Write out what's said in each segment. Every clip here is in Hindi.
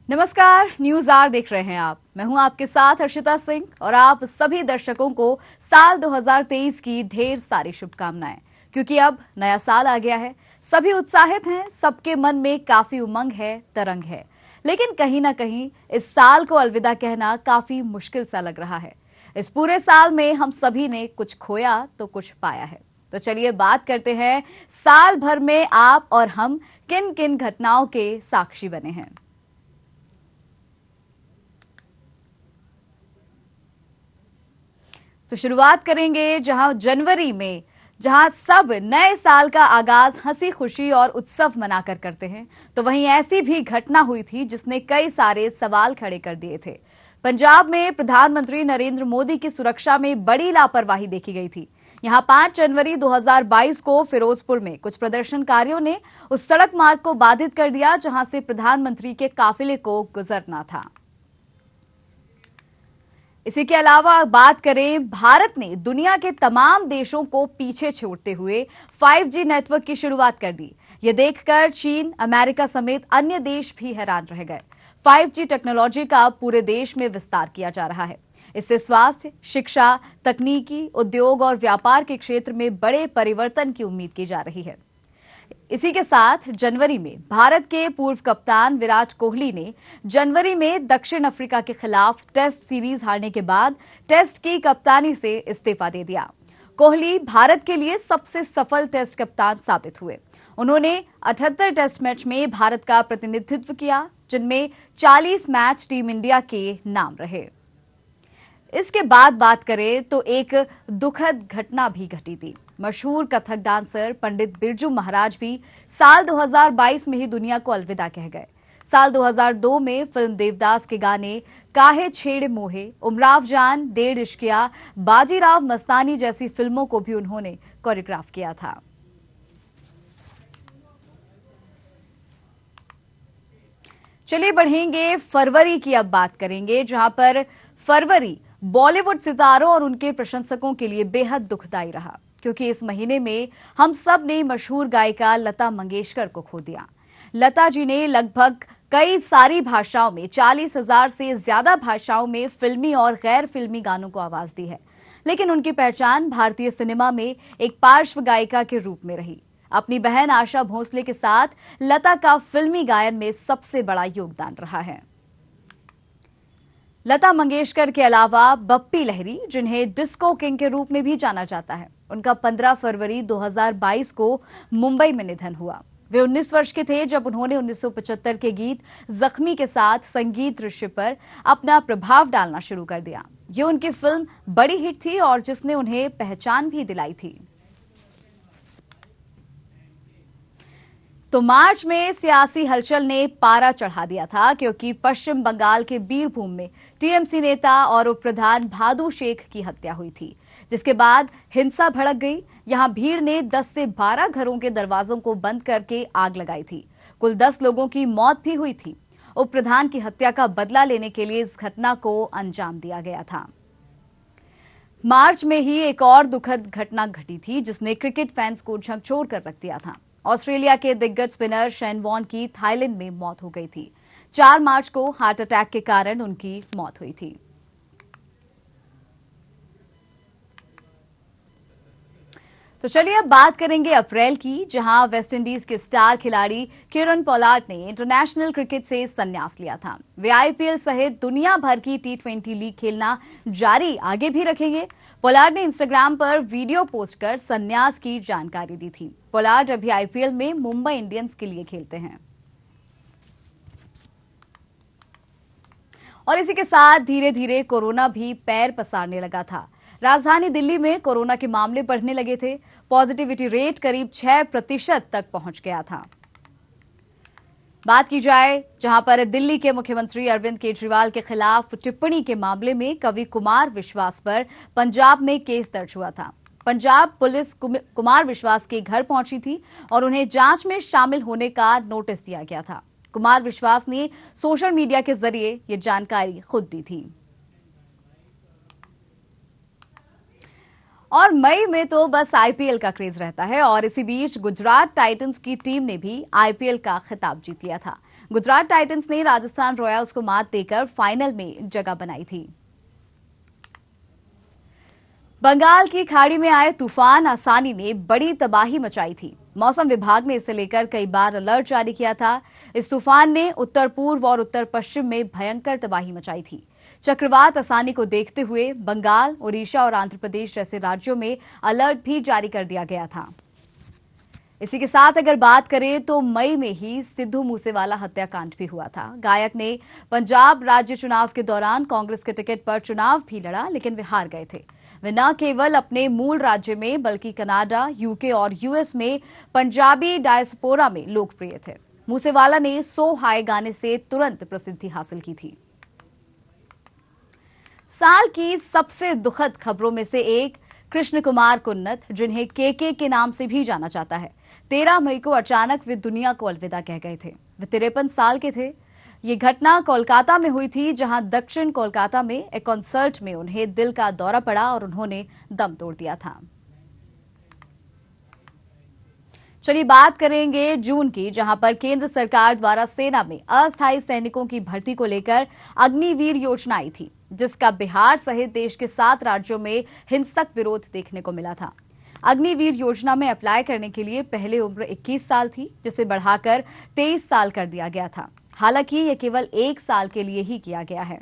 नमस्कार, न्यूज आर देख रहे हैं आप। मैं हूं आपके साथ हर्षिता सिंह और आप सभी दर्शकों को साल 2023 की ढेर सारी शुभकामनाएं, क्योंकि अब नया साल आ गया है। सभी उत्साहित हैं, सबके मन में काफी उमंग है, तरंग है। लेकिन कहीं ना कहीं इस साल को अलविदा कहना काफी मुश्किल सा लग रहा है। इस पूरे साल में हम सभी ने कुछ खोया तो कुछ पाया है। तो चलिए बात करते हैं साल भर में आप और हम किन किन घटनाओं के साक्षी बने हैं। तो शुरुआत करेंगे जहां सब नए साल का आगाज हंसी खुशी और उत्सव मनाकर करते हैं, तो वहीं ऐसी भी घटना हुई थी जिसने कई सारे सवाल खड़े कर दिए थे। पंजाब में प्रधानमंत्री नरेंद्र मोदी की सुरक्षा में बड़ी लापरवाही देखी गई थी। यहां 5 जनवरी 2022 को फिरोजपुर में कुछ प्रदर्शनकारियों ने उस सड़क मार्ग को बाधित कर दिया जहां से प्रधानमंत्री के काफिले को गुजरना था। इसी के अलावा बात करें, भारत ने दुनिया के तमाम देशों को पीछे छोड़ते हुए 5G नेटवर्क की शुरुआत कर दी। ये देखकर चीन, अमेरिका समेत अन्य देश भी हैरान रह गए। 5G टेक्नोलॉजी का पूरे देश में विस्तार किया जा रहा है। इससे स्वास्थ्य, शिक्षा, तकनीकी, उद्योग और व्यापार के क्षेत्र में बड़े परिवर्तन की उम्मीद की जा रही है। इसी के साथ जनवरी में भारत के पूर्व कप्तान विराट कोहली ने जनवरी में दक्षिण अफ्रीका के खिलाफ टेस्ट सीरीज हारने के बाद टेस्ट की कप्तानी से इस्तीफा दे दिया। कोहली भारत के लिए सबसे सफल टेस्ट कप्तान साबित हुए। उन्होंने 78 टेस्ट मैच में भारत का प्रतिनिधित्व किया, जिनमें 40 मैच टीम इंडिया के नाम रहे। इसके बाद बात करें तो एक दुखद घटना भी घटी थी। मशहूर कथक डांसर पंडित बिरजू महाराज भी साल 2022 में ही दुनिया को अलविदा कह गए। साल 2002 में फिल्म देवदास के गाने काहे छेड़े मोहे, उमराव जान, डेढ़ इश्किया, बाजीराव मस्तानी जैसी फिल्मों को भी उन्होंने कोरियोग्राफ किया था। चलिए बढ़ेंगे, फरवरी की अब बात करेंगे, जहां पर फरवरी बॉलीवुड सितारों और उनके प्रशंसकों के लिए बेहद दुखदायी रहा, क्योंकि इस महीने में हम सब ने मशहूर गायिका लता मंगेशकर को खो दिया। लता जी ने लगभग कई सारी भाषाओं में 40,000 से ज्यादा भाषाओं में फिल्मी और गैर फिल्मी गानों को आवाज दी है, लेकिन उनकी पहचान भारतीय सिनेमा में एक पार्श्व गायिका के रूप में रही। अपनी बहन आशा भोसले के साथ लता का फिल्मी गायन में सबसे बड़ा योगदान रहा है। लता मंगेशकर के अलावा बप्पी लहरी, जिन्हें डिस्को किंग के रूप में भी जाना जाता है, उनका 15 फरवरी 2022 को मुंबई में निधन हुआ। वे 19 वर्ष के थे जब उन्होंने 1975 के गीत जख्मी के साथ संगीत दृश्य पर अपना प्रभाव डालना शुरू कर दिया। ये उनकी फिल्म बड़ी हिट थी और जिसने उन्हें पहचान भी दिलाई थी। तो मार्च में सियासी हलचल ने पारा चढ़ा दिया था, क्योंकि पश्चिम बंगाल के बीरभूम में टीएमसी नेता और उप प्रधान भादु शेख की हत्या हुई थी, जिसके बाद हिंसा भड़क गई। यहां भीड़ ने 10 से 12 घरों के दरवाजों को बंद करके आग लगाई थी। कुल 10 लोगों की मौत भी हुई थी। उप प्रधान की हत्या का बदला लेने के लिए इस घटना को अंजाम दिया गया था। मार्च में ही एक और दुखद घटना घटी थी, जिसने क्रिकेट फैंस को झकझोर कर रख दिया था। ऑस्ट्रेलिया के दिग्गज स्पिनर शेन वॉर्न की थाईलैंड में मौत हो गई थी। 4 मार्च को हार्ट अटैक के कारण उनकी मौत हुई थी। तो चलिए अब बात करेंगे अप्रैल की, जहां वेस्टइंडीज के स्टार खिलाड़ी किरण पोलार्ड ने इंटरनेशनल क्रिकेट से संन्यास लिया था। वे आईपीएल सहित दुनिया भर की T20 लीग खेलना जारी आगे भी रखेंगे। पोलार्ड ने इंस्टाग्राम पर वीडियो पोस्ट कर संन्यास की जानकारी दी थी। पोलार्ड अभी आईपीएल में मुंबई इंडियंस के लिए खेलते हैं। और इसी के साथ धीरे धीरे कोरोना भी पैर पसारने लगा था। राजधानी दिल्ली में कोरोना के मामले बढ़ने लगे थे। पॉजिटिविटी रेट करीब 6% तक पहुंच गया था। बात की जाए जहां पर दिल्ली के मुख्यमंत्री अरविंद केजरीवाल के खिलाफ टिप्पणी के मामले में कवि कुमार विश्वास पर पंजाब में केस दर्ज हुआ था। पंजाब पुलिस कुमार विश्वास के घर पहुंची थी और उन्हें जांच में शामिल होने का नोटिस दिया गया था। कुमार विश्वास ने सोशल मीडिया के जरिए ये जानकारी खुद दी थी। और मई में तो बस आईपीएल का क्रेज रहता है, और इसी बीच गुजरात टाइटंस की टीम ने भी आईपीएल का खिताब जीत लिया था। गुजरात टाइटंस ने राजस्थान रॉयल्स को मात देकर फाइनल में जगह बनाई थी। बंगाल की खाड़ी में आए तूफान आसानी ने बड़ी तबाही मचाई थी। मौसम विभाग ने इसे लेकर कई बार अलर्ट जारी किया था। इस तूफान ने उत्तर पूर्व और उत्तर पश्चिम में भयंकर तबाही मचाई थी। चक्रवात आसानी को देखते हुए बंगाल, ओडिशा और आंध्र प्रदेश जैसे राज्यों में अलर्ट भी जारी कर दिया गया था। इसी के साथ अगर बात करें तो मई में ही सिद्धू मूसेवाला हत्याकांड भी हुआ था। गायक ने पंजाब राज्य चुनाव के दौरान कांग्रेस के टिकट पर चुनाव भी लड़ा, लेकिन वे हार गए थे। वे न केवल अपने मूल राज्य में बल्कि कनाडा, यूके और यूएस में पंजाबी डायस्पोरा में लोकप्रिय थे। मूसेवाला ने सो हाय गाने से तुरंत प्रसिद्धि हासिल की थी। साल की सबसे दुखद खबरों में से एक कृष्ण कुमार कुन्नत, जिन्हें केके के नाम से भी जाना जाता है, 13 मई को अचानक वे दुनिया को अलविदा कह गए थे। वे 53 साल के थे। ये घटना कोलकाता में हुई थी, जहां दक्षिण कोलकाता में एक कॉन्सर्ट में उन्हें दिल का दौरा पड़ा और उन्होंने दम तोड़ दिया था। चलिए बात करेंगे जून की, जहां पर केंद्र सरकार द्वारा सेना में अस्थायी सैनिकों की भर्ती को लेकर अग्निवीर योजना आई थी, जिसका बिहार सहित देश के 7 राज्यों में हिंसक विरोध देखने को मिला था। अग्निवीर योजना में अप्लाई करने के लिए पहले उम्र 21 साल थी, जिसे बढ़ाकर 23 साल कर दिया गया था। हालांकि यह केवल 1 साल के लिए ही किया गया है।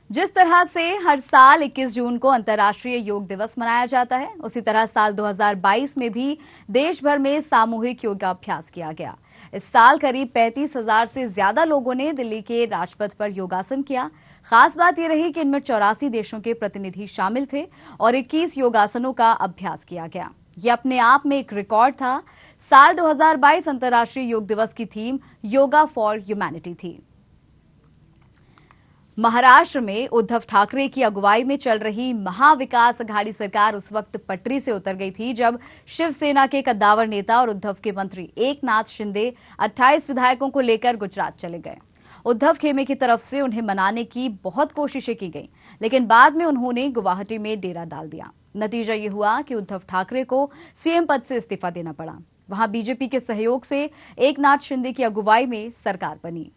जिस तरह से हर साल 21 जून को अंतर्राष्ट्रीय योग दिवस मनाया जाता है, उसी तरह साल 2022 में भी देश भर में सामूहिक योगाभ्यास किया गया। इस साल करीब 35,000 से ज्यादा लोगों ने दिल्ली के राजपथ पर योगासन किया। खास बात यह रही कि इनमें 84 देशों के प्रतिनिधि शामिल थे और 21 योगासनों का अभ्यास किया गया। ये अपने आप में एक रिकॉर्ड था। साल 2022 अंतर्राष्ट्रीय योग दिवस की थीम योगा फॉर ह्यूमैनिटी थी। महाराष्ट्र में उद्धव ठाकरे की अगुवाई में चल रही महाविकास अघाड़ी सरकार उस वक्त पटरी से उतर गई थी जब शिवसेना के कद्दावर नेता और उद्धव के मंत्री एकनाथ शिंदे 28 विधायकों को लेकर गुजरात चले गए। उद्धव खेमे की तरफ से उन्हें मनाने की बहुत कोशिशें की गई, लेकिन बाद में उन्होंने गुवाहाटी में डेरा डाल दिया। नतीजा ये हुआ कि उद्धव ठाकरे को सीएम पद से इस्तीफा देना पड़ा। वहां बीजेपी के सहयोग से एकनाथ शिंदे की अगुवाई में सरकार बनी।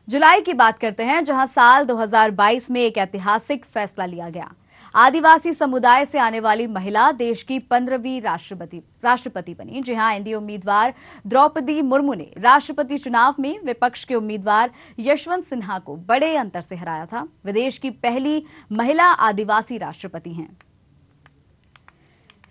जुलाई की बात करते हैं, जहां साल 2022 में एक ऐतिहासिक फैसला लिया गया। आदिवासी समुदाय से आने वाली महिला देश की 15वीं राष्ट्रपति बनी। जी हां, एनडीए उम्मीदवार द्रौपदी मुर्मू ने राष्ट्रपति चुनाव में विपक्ष के उम्मीदवार यशवंत सिन्हा को बड़े अंतर से हराया था। वे देश की पहली महिला आदिवासी राष्ट्रपति हैं।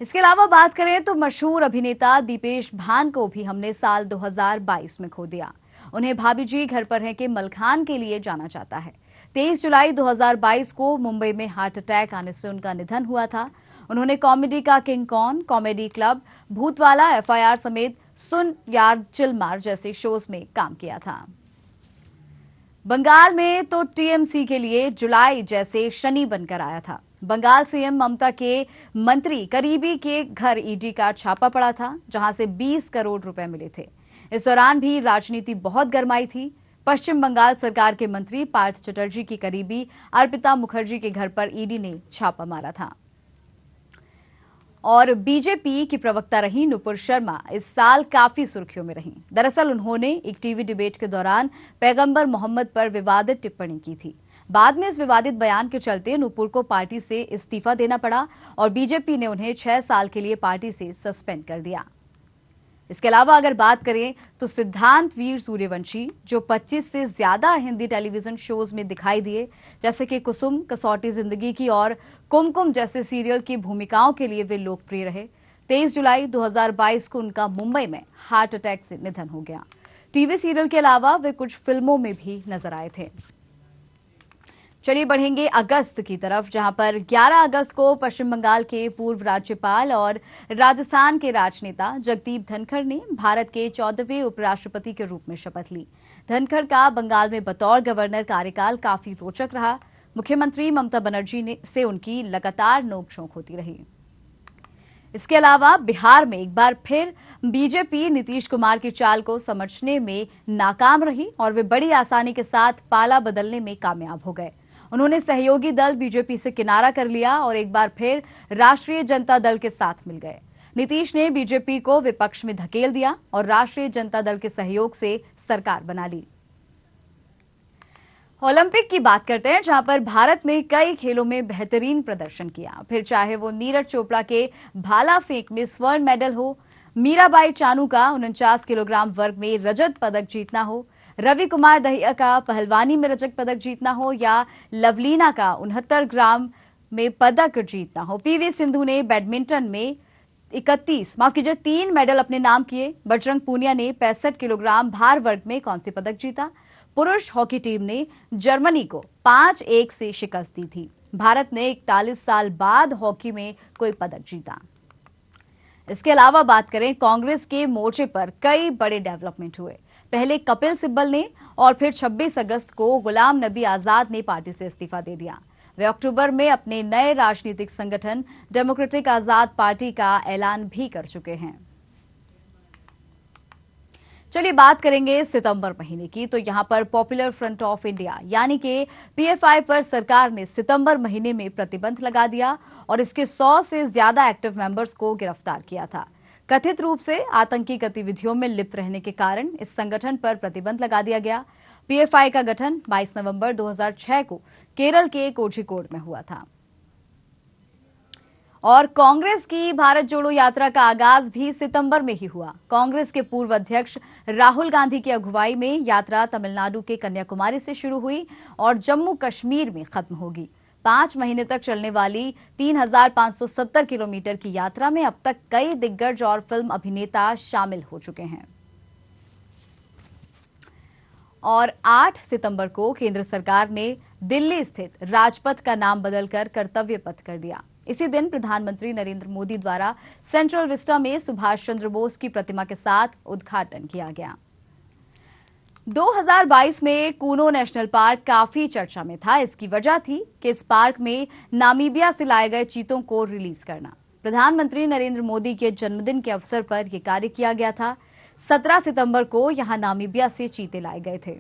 इसके अलावा बात करें तो मशहूर अभिनेता दीपेश भान को भी हमने साल 2022 में खो दिया। उन्हें भाभी जी घर पर हैं के मलखान के लिए जाना जाता है। 23 जुलाई 2022 को मुंबई में हार्ट अटैक आने से उनका निधन हुआ था। उन्होंने कॉमेडी का किंग कॉन, कॉमेडी क्लब, भूतवाला, एफआईआर समेत सुन यार चिल मार जैसे शोज में काम किया था। बंगाल में तो टीएमसी के लिए जुलाई जैसे शनि बनकर आया था। बंगाल सीएम ममता के मंत्री करीबी के घर ईडी का छापा पड़ा था, जहां से 20 करोड़ रुपए मिले थे। इस दौरान भी राजनीति बहुत गरमाई थी। पश्चिम बंगाल सरकार के मंत्री पार्थ चटर्जी की करीबी अर्पिता मुखर्जी के घर पर ईडी ने छापा मारा था। और बीजेपी की प्रवक्ता रही नुपुर शर्मा इस साल काफी सुर्खियों में रहीं। दरअसल उन्होंने एक टीवी डिबेट के दौरान पैगंबर मोहम्मद पर विवादित टिप्पणी की थी। बाद में इस विवादित बयान के चलते नुपुर को पार्टी से इस्तीफा देना पड़ा और बीजेपी ने उन्हें 6 साल के लिए पार्टी से सस्पेंड कर दिया। इसके अलावा अगर बात करें तो सिद्धांत वीर सूर्यवंशी, जो 25 से ज्यादा हिंदी टेलीविजन शोज में दिखाई दिए, जैसे कि कुसुम, कसौटी जिंदगी की और कुमकुम जैसे सीरियल की भूमिकाओं के लिए वे लोकप्रिय रहे। 23 जुलाई 2022 को उनका मुंबई में हार्ट अटैक से निधन हो गया। टीवी सीरियल के अलावा वे कुछ फिल्मों में भी नजर आए थे। चलिए बढ़ेंगे अगस्त की तरफ, जहां पर 11 अगस्त को पश्चिम बंगाल के पूर्व राज्यपाल और राजस्थान के राजनेता जगदीप धनखड़ ने भारत के 14वें उपराष्ट्रपति के रूप में शपथ ली। धनखड़ का बंगाल में बतौर गवर्नर कार्यकाल काफी रोचक रहा। मुख्यमंत्री ममता बनर्जी से उनकी लगातार नोकझोंक होती रही। इसके अलावा बिहार में एक बार फिर बीजेपी नीतीश कुमार की चाल को समझने में नाकाम रही और वे बड़ी आसानी के साथ पाला बदलने में कामयाब हो गए। उन्होंने सहयोगी दल बीजेपी से किनारा कर लिया और एक बार फिर राष्ट्रीय जनता दल के साथ मिल गए। नीतीश ने बीजेपी को विपक्ष में धकेल दिया और राष्ट्रीय जनता दल के सहयोग से सरकार बना ली। ओलंपिक की बात करते हैं, जहां पर भारत ने कई खेलों में बेहतरीन प्रदर्शन किया। फिर चाहे वो नीरज चोपड़ा के भाला फेंक में स्वर्ण मेडल हो, मीराबाई चानू का 49 किलोग्राम वर्ग में रजत पदक जीतना हो, रवि कुमार दहिया का पहलवानी में रजत पदक जीतना हो, या लवलीना का 69 ग्राम में पदक जीतना हो। पीवी सिंधु ने बैडमिंटन में 3 मेडल अपने नाम किए। बजरंग पूनिया ने 65 किलोग्राम भार वर्ग में कांस्य पदक जीता। पुरुष हॉकी टीम ने जर्मनी को 5-1 से शिकस्त दी थी। भारत ने 41 साल बाद हॉकी में कोई पदक जीता। इसके अलावा बात करें कांग्रेस के मोर्चे पर कई बड़े डेवलपमेंट हुए। पहले कपिल सिब्बल ने और फिर 26 अगस्त को गुलाम नबी आजाद ने पार्टी से इस्तीफा दे दिया। वे अक्टूबर में अपने नए राजनीतिक संगठन डेमोक्रेटिक आजाद पार्टी का ऐलान भी कर चुके हैं। चलिए बात करेंगे सितंबर महीने की। तो यहां पर पॉपुलर फ्रंट ऑफ इंडिया यानी कि पीएफआई पर सरकार ने सितंबर महीने में प्रतिबंध लगा दिया और इसके 100 से ज्यादा एक्टिव मेंबर्स को गिरफ्तार किया था। कथित रूप से आतंकी गतिविधियों में लिप्त रहने के कारण इस संगठन पर प्रतिबंध लगा दिया गया। पीएफआई का गठन 22 नवंबर 2006 को केरल के कोझिकोड में हुआ था। और कांग्रेस की भारत जोड़ो यात्रा का आगाज भी सितंबर में ही हुआ। कांग्रेस के पूर्व अध्यक्ष राहुल गांधी की अगुवाई में यात्रा तमिलनाडु के कन्याकुमारी से शुरू हुई और जम्मू कश्मीर में खत्म होगी। 5 महीने तक चलने वाली 3,570 किलोमीटर की यात्रा में अब तक कई दिग्गज और फिल्म अभिनेता शामिल हो चुके हैं। और 8 सितंबर को केंद्र सरकार ने दिल्ली स्थित राजपथ का नाम बदलकर कर्तव्य पथ कर दिया। इसी दिन प्रधानमंत्री नरेंद्र मोदी द्वारा सेंट्रल विस्टा में सुभाष चंद्र बोस की प्रतिमा के साथ उद्घाटन किया गया। 2022 में कूनो नेशनल पार्क काफी चर्चा में था। इसकी वजह थी कि इस पार्क में नामीबिया से लाए गए चीतों को रिलीज करना। प्रधानमंत्री नरेंद्र मोदी के जन्मदिन के अवसर पर यह कार्य किया गया था। 17 सितंबर को यहां नामीबिया से चीते लाए गए थे।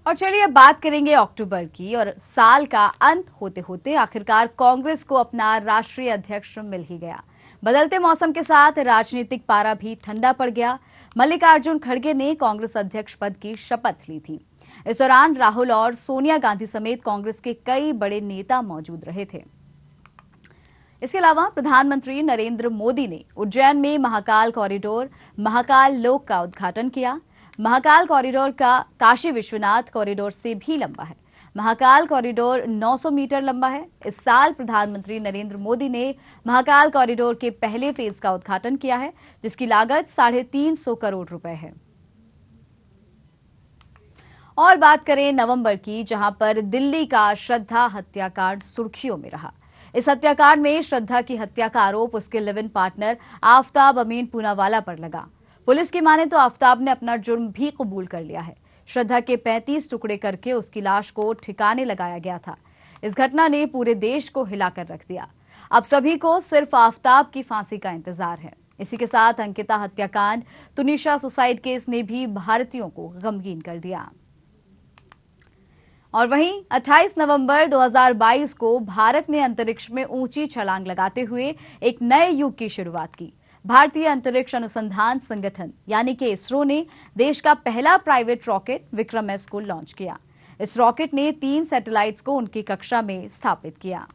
और चलिए अब बात करेंगे अक्टूबर की। और साल का अंत होते होते आखिरकार कांग्रेस को अपना राष्ट्रीय अध्यक्ष मिल ही गया। बदलते मौसम के साथ राजनीतिक पारा भी ठंडा पड़ गया। मल्लिकार्जुन खड़गे ने कांग्रेस अध्यक्ष पद की शपथ ली थी। इस दौरान राहुल और सोनिया गांधी समेत कांग्रेस के कई बड़े नेता मौजूद रहे थे। इसके अलावा प्रधानमंत्री नरेंद्र मोदी ने उज्जैन में महाकाल कॉरिडोर महाकाल लोक का उद्घाटन किया। महाकाल कॉरिडोर का काशी विश्वनाथ कॉरिडोर से भी लंबा है। महाकाल कॉरिडोर 900 मीटर लंबा है। इस साल प्रधानमंत्री नरेंद्र मोदी ने महाकाल कॉरिडोर के पहले फेज का उद्घाटन किया है, जिसकी लागत 350 करोड़ रुपए है। और बात करें नवंबर की, जहां पर दिल्ली का श्रद्धा हत्याकांड सुर्खियों में रहा। इस हत्याकांड में श्रद्धा की हत्या का आरोप उसके लिव इन पार्टनर आफताब अमीन पूनावाला पर लगा। पुलिस की माने तो आफताब ने अपना जुर्म भी कबूल कर लिया है। श्रद्धा के 35 टुकड़े करके उसकी लाश को ठिकाने लगाया गया था। इस घटना ने पूरे देश को हिलाकर रख दिया। अब सभी को सिर्फ आफताब की फांसी का इंतजार है। इसी के साथ अंकिता हत्याकांड, तुनिशा सुसाइड केस ने भी भारतीयों को गमगीन कर दिया। और वहीं 28 नवंबर 2022 को भारत ने अंतरिक्ष में ऊंची छलांग लगाते हुए एक नए युग की शुरुआत की। भारतीय अंतरिक्ष अनुसंधान संगठन यानी कि इसरो ने देश का पहला प्राइवेट रॉकेट विक्रम एस को लॉन्च किया। इस रॉकेट ने 3 सैटेलाइट्स को उनकी कक्षा में स्थापित किया।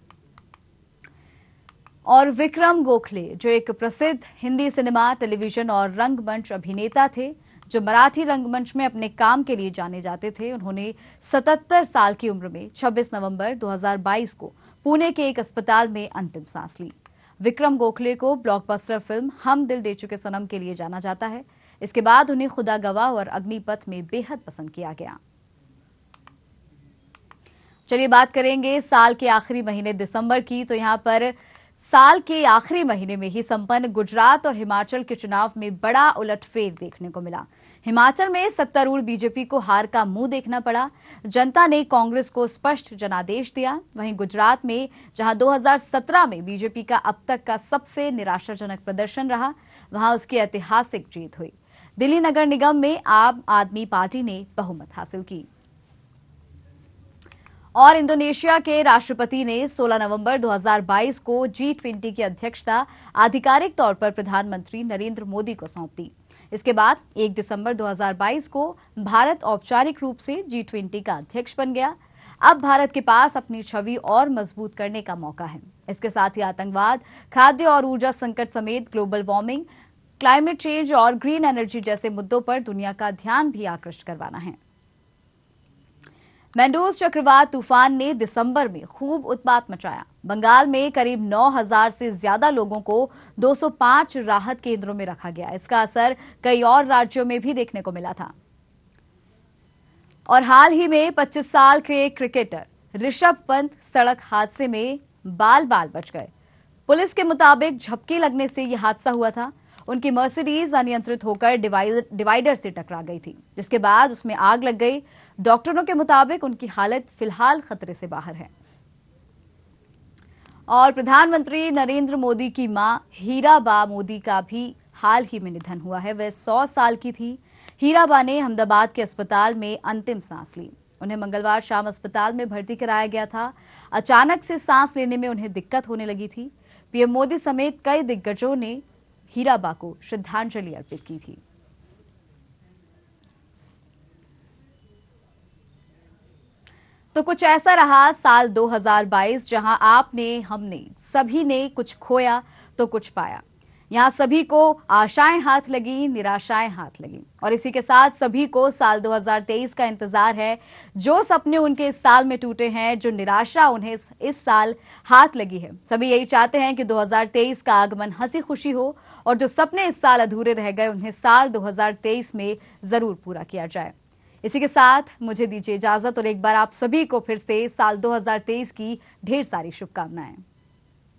और विक्रम गोखले, जो एक प्रसिद्ध हिंदी सिनेमा, टेलीविजन और रंगमंच अभिनेता थे, जो मराठी रंगमंच में अपने काम के लिए जाने जाते थे, उन्होंने 77 साल की उम्र में 26 नवंबर 2022 को पुणे के एक अस्पताल में अंतिम सांस ली। विक्रम गोखले को ब्लॉकबस्टर फिल्म हम दिल दे चुके सनम के लिए जाना जाता है। इसके बाद उन्हें खुदा गवाह और अग्निपथ में बेहद पसंद किया गया। चलिए बात करेंगे साल के आखिरी महीने दिसंबर की। तो यहां पर साल के आखिरी महीने में ही संपन्न गुजरात और हिमाचल के चुनाव में बड़ा उलटफेर देखने को मिला। हिमाचल में सत्तारूढ़ बीजेपी को हार का मुंह देखना पड़ा। जनता ने कांग्रेस को स्पष्ट जनादेश दिया। वहीं गुजरात में, जहां 2017 में बीजेपी का अब तक का सबसे निराशाजनक प्रदर्शन रहा, वहां उसकी ऐतिहासिक जीत हुई। दिल्ली नगर निगम में आम आदमी पार्टी ने बहुमत हासिल की। और इंडोनेशिया के राष्ट्रपति ने 16 नवंबर 2022 को G20 की अध्यक्षता आधिकारिक तौर पर प्रधानमंत्री नरेंद्र मोदी को सौंप दी। इसके बाद 1 दिसंबर 2022 को भारत औपचारिक रूप से G20 का अध्यक्ष बन गया। अब भारत के पास अपनी छवि और मजबूत करने का मौका है। इसके साथ ही आतंकवाद, खाद्य और ऊर्जा संकट समेत ग्लोबल वार्मिंग, क्लाइमेट चेंज और ग्रीन एनर्जी जैसे मुद्दों पर दुनिया का ध्यान भी आकृष्ट करवाना है। मेंडूस चक्रवात तूफान ने दिसंबर में खूब उत्पात मचाया। बंगाल में करीब 9,000 से ज्यादा लोगों को 205 राहत केंद्रों में रखा गया। इसका असर कई और राज्यों में भी देखने को मिला था। और हाल ही में 25 साल के क्रिकेटर ऋषभ पंत सड़क हादसे में बाल बाल बच गए। पुलिस के मुताबिक झपकी लगने से यह हादसा हुआ था। उनकी मर्सिडीज अनियंत्रित होकर डिवाइडर से टकरा गई थी, जिसके बाद उसमें आग लग गई। डॉक्टरों के मुताबिक उनकी हालत फिलहाल खतरे से बाहर है। और प्रधानमंत्री नरेंद्र मोदी की मां हीराबा मोदी का भी हाल ही में निधन हुआ है। वह 100 साल की थी। हीराबा ने अहमदाबाद के अस्पताल में अंतिम सांस ली। उन्हें मंगलवार शाम अस्पताल में भर्ती कराया गया था। अचानक से सांस लेने में उन्हें दिक्कत होने लगी थी। पीएम मोदी समेत कई दिग्गजों ने हीराबा को श्रद्धांजलि अर्पित की थी। तो कुछ ऐसा रहा साल 2022, जहां आपने, हमने, सभी ने कुछ खोया तो कुछ पाया। यहां सभी को आशाएं हाथ लगी, निराशाएं हाथ लगी। और इसी के साथ सभी को साल 2023 का इंतजार है। जो सपने उनके इस साल में टूटे हैं, जो निराशा उन्हें इस साल हाथ लगी है, सभी यही चाहते हैं कि 2023 का आगमन हंसी खुशी हो। और जो सपने इस साल अधूरे रह गए, उन्हें साल 2023 में जरूर पूरा किया जाए। इसी के साथ मुझे दीजिए इजाजत और एक बार आप सभी को फिर से साल 2023 की ढेर सारी शुभकामनाएं।